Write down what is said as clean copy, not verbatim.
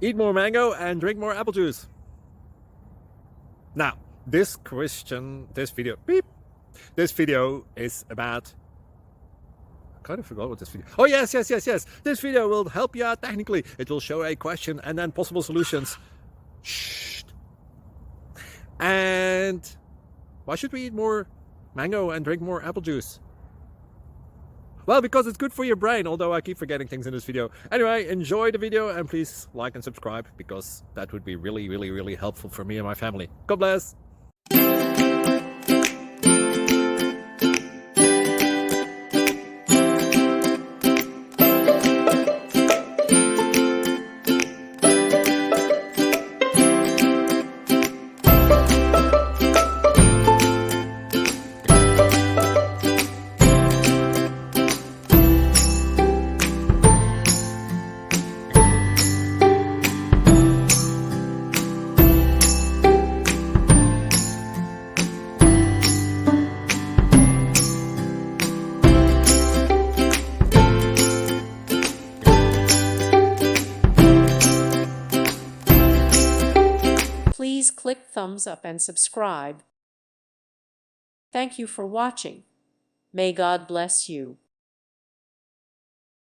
eat more mango and drink more apple juice. Now, this video is about, I kind of forgot what this video. Oh, yes. This video will help you out technically. It will show a question and then possible solutions. Shh. And why should we eat more mango and drink more apple juice? Well, because it's good for your brain, although I keep forgetting things in this video. Anyway, enjoy the video and please like and subscribe, because that would be really helpful for me and my family. God bless. Please click thumbs up and subscribe. Thank you for watching. May God bless you.